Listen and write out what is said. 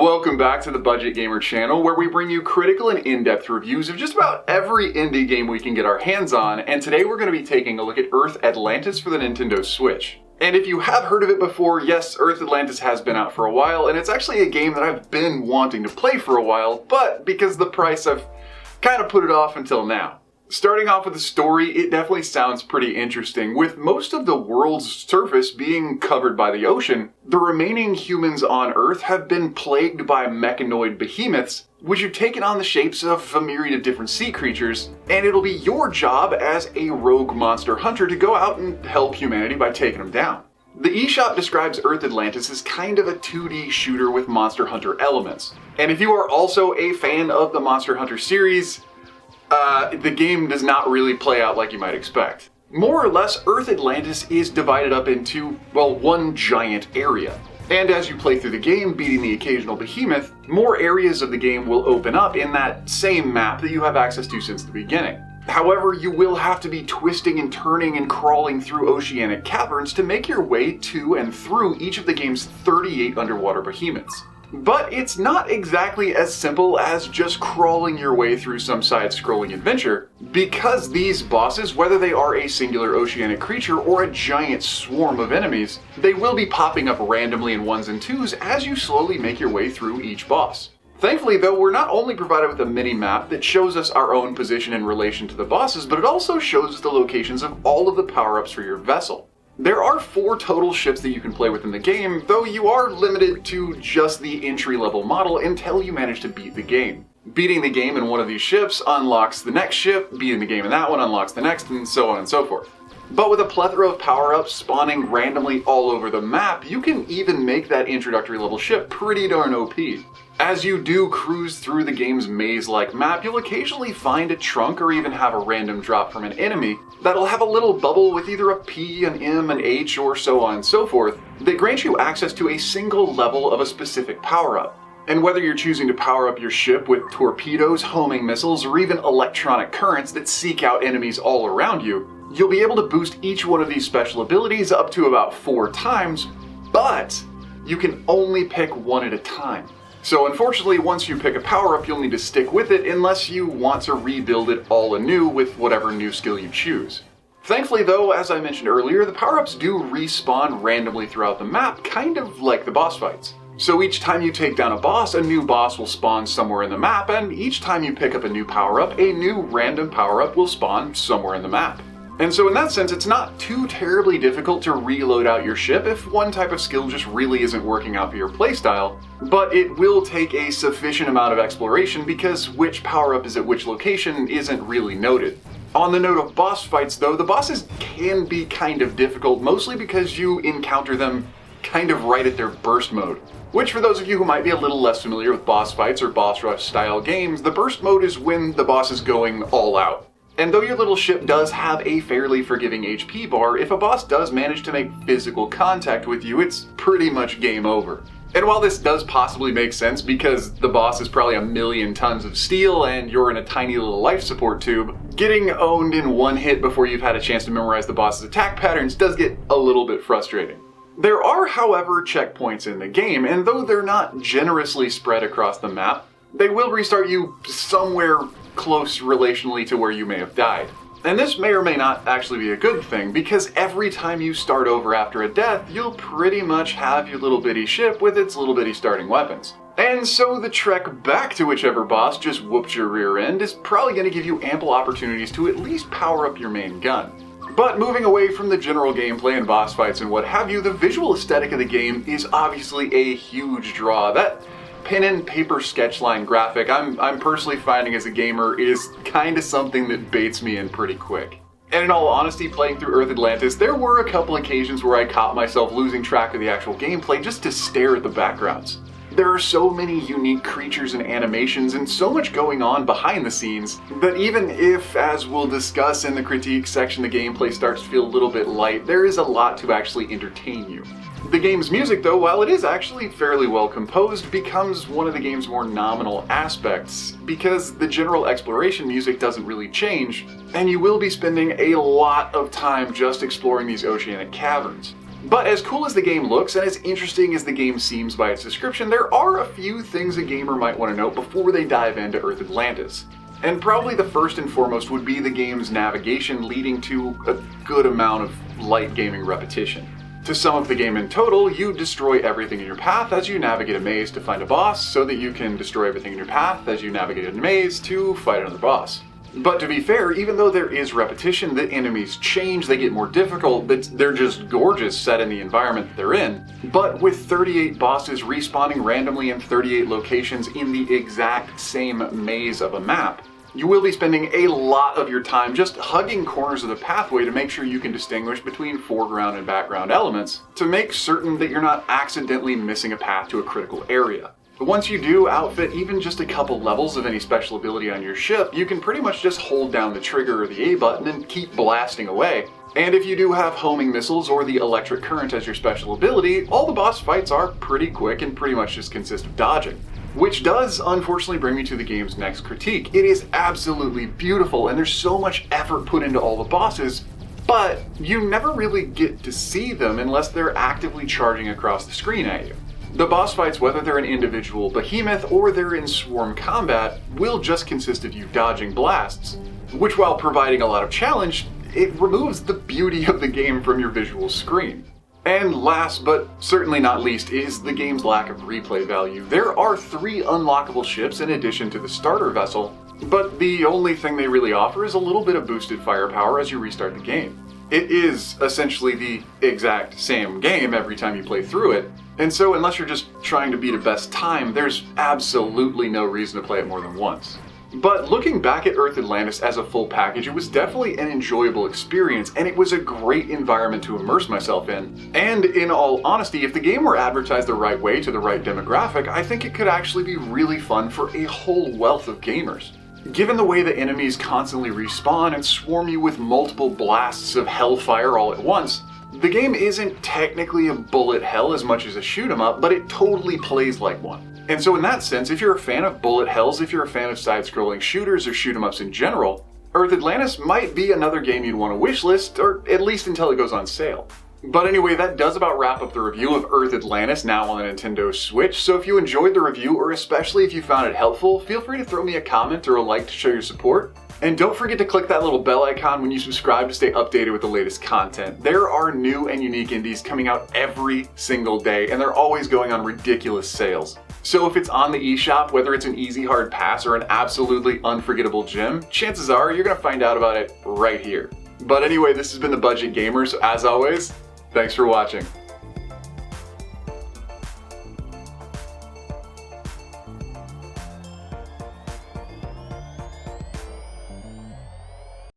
Welcome back to the Budget Gamer channel, where we bring you critical and in-depth reviews of just about every indie game we can get our hands on, and today we're going to be taking a look at Earth Atlantis for the Nintendo Switch. And if you have heard of it before, yes, Earth Atlantis has been out for a while, and it's actually a game that I've been wanting to play for a while, but because of the price, I've kind of put it off until now. Starting off with the story, it definitely sounds pretty interesting. With most of the world's surface being covered by the ocean, the remaining humans on Earth have been plagued by mechanoid behemoths, which have taken on the shapes of a myriad of different sea creatures, and it'll be your job as a rogue monster hunter to go out and help humanity by taking them down. The eShop describes Earth Atlantis as kind of a 2D shooter with Monster Hunter elements. And if you are also a fan of the Monster Hunter series, the game does not really play out like you might expect. More or less, Earth Atlantis is divided up into, well, one giant area. And as you play through the game, beating the occasional behemoth, more areas of the game will open up in that same map that you have access to since the beginning. However, you will have to be twisting and turning and crawling through oceanic caverns to make your way to and through each of the game's 38 underwater behemoths. But it's not exactly as simple as just crawling your way through some side-scrolling adventure, because these bosses, whether they are a singular oceanic creature or a giant swarm of enemies, they will be popping up randomly in ones and twos as you slowly make your way through each boss. Thankfully though, we're not only provided with a mini-map that shows us our own position in relation to the bosses, but it also shows us the locations of all of the power-ups for your vessel. There are 4 total ships that you can play with in the game, though you are limited to just the entry-level model until you manage to beat the game. Beating the game in one of these ships unlocks the next ship, beating the game in that one unlocks the next, and so on and so forth. But with a plethora of power-ups spawning randomly all over the map, you can even make that introductory level ship pretty darn OP. As you do cruise through the game's maze-like map, you'll occasionally find a trunk or even have a random drop from an enemy that'll have a little bubble with either a P, an M, an H, or so on and so forth that grants you access to a single level of a specific power-up. And whether you're choosing to power up your ship with torpedoes, homing missiles, or even electronic currents that seek out enemies all around you, you'll be able to boost each one of these special abilities up to about 4 times, but you can only pick one at a time. So unfortunately, once you pick a power-up, you'll need to stick with it unless you want to rebuild it all anew with whatever new skill you choose. Thankfully though, as I mentioned earlier, the power-ups do respawn randomly throughout the map, kind of like the boss fights. So each time you take down a new boss will spawn somewhere in the map, and each time you pick up a new power-up, a new random power-up will spawn somewhere in the map. And so in that sense, it's not too terribly difficult to reload out your ship if one type of skill just really isn't working out for your playstyle, but it will take a sufficient amount of exploration because which power-up is at which location isn't really noted. On the note of boss fights though, the bosses can be kind of difficult, mostly because you encounter them kind of right at their burst mode. Which, for those of you who might be a little less familiar with boss fights or boss rush style games, the burst mode is when the boss is going all out. And though your little ship does have a fairly forgiving HP bar, if a boss does manage to make physical contact with you, it's pretty much game over. And while this does possibly make sense because the boss is probably 1,000,000 tons of steel and you're in a tiny little life support tube, getting owned in one hit before you've had a chance to memorize the boss's attack patterns does get a little bit frustrating. There are, however, checkpoints in the game, and though they're not generously spread across the map, they will restart you somewhere close relationally to where you may have died. And this may or may not actually be a good thing, because every time you start over after a death, you'll pretty much have your little bitty ship with its little bitty starting weapons. And so the trek back to whichever boss just whooped your rear end is probably going to give you ample opportunities to at least power up your main gun. But moving away from the general gameplay and boss fights and what have you, the visual aesthetic of the game is obviously a huge draw. That pen and paper sketchline graphic I'm personally finding as a gamer is kinda something that baits me in pretty quick. And in all honesty, playing through Earth Atlantis, there were a couple occasions where I caught myself losing track of the actual gameplay just to stare at the backgrounds. There are so many unique creatures and animations and so much going on behind the scenes that even if, as we'll discuss in the critique section, the gameplay starts to feel a little bit light, there is a lot to actually entertain you. The game's music though, while it is actually fairly well composed, becomes one of the game's more nominal aspects, because the general exploration music doesn't really change, and you will be spending a lot of time just exploring these oceanic caverns. But as cool as the game looks and as interesting as the game seems by its description, there are a few things a gamer might want to note before they dive into Earth Atlantis. And probably the first and foremost would be the game's navigation, leading to a good amount of light gaming repetition. To sum up the game in total, you destroy everything in your path as you navigate a maze to find a boss, so that you can destroy everything in your path as you navigate a maze to fight another boss. But to be fair, even though there is repetition, the enemies change, they get more difficult, but they're just gorgeous set in the environment that they're in. But with 38 bosses respawning randomly in 38 locations in the exact same maze of a map, you will be spending a lot of your time just hugging corners of the pathway to make sure you can distinguish between foreground and background elements, to make certain that you're not accidentally missing a path to a critical area. But once you do outfit even just a couple levels of any special ability on your ship, you can pretty much just hold down the trigger or the A button and keep blasting away. And if you do have homing missiles or the electric current as your special ability, all the boss fights are pretty quick and pretty much just consist of dodging. Which does, unfortunately, bring me to the game's next critique. It is absolutely beautiful and there's so much effort put into all the bosses, but you never really get to see them unless they're actively charging across the screen at you. The boss fights, whether they're an individual behemoth or they're in swarm combat, will just consist of you dodging blasts, which, while providing a lot of challenge, it removes the beauty of the game from your visual screen. And last but certainly not least is the game's lack of replay value. There are 3 unlockable ships in addition to the starter vessel, but the only thing they really offer is a little bit of boosted firepower as you restart the game. It is essentially the exact same game every time you play through it, and so unless you're just trying to beat a best time, there's absolutely no reason to play it more than once. But looking back at Earth Atlantis as a full package, it was definitely an enjoyable experience, and it was a great environment to immerse myself in. And in all honesty, if the game were advertised the right way to the right demographic, I think it could actually be really fun for a whole wealth of gamers. Given the way the enemies constantly respawn and swarm you with multiple blasts of hellfire all at once, the game isn't technically a bullet hell as much as a shoot 'em up, but it totally plays like one. And so in that sense, if you're a fan of bullet hells, if you're a fan of side-scrolling shooters or shoot 'em ups in general, Earth Atlantis might be another game you'd want to wishlist, or at least until it goes on sale. But anyway, that does about wrap up the review of Earth Atlantis now on the Nintendo Switch, so if you enjoyed the review, or especially if you found it helpful, feel free to throw me a comment or a like to show your support. And don't forget to click that little bell icon when you subscribe to stay updated with the latest content. There are new and unique indies coming out every single day, and they're always going on ridiculous sales. So if it's on the eShop, whether it's an easy hard pass or an absolutely unforgettable gem, chances are you're gonna find out about it right here. But anyway, this has been The Budget Gamer, so as always, thanks for watching.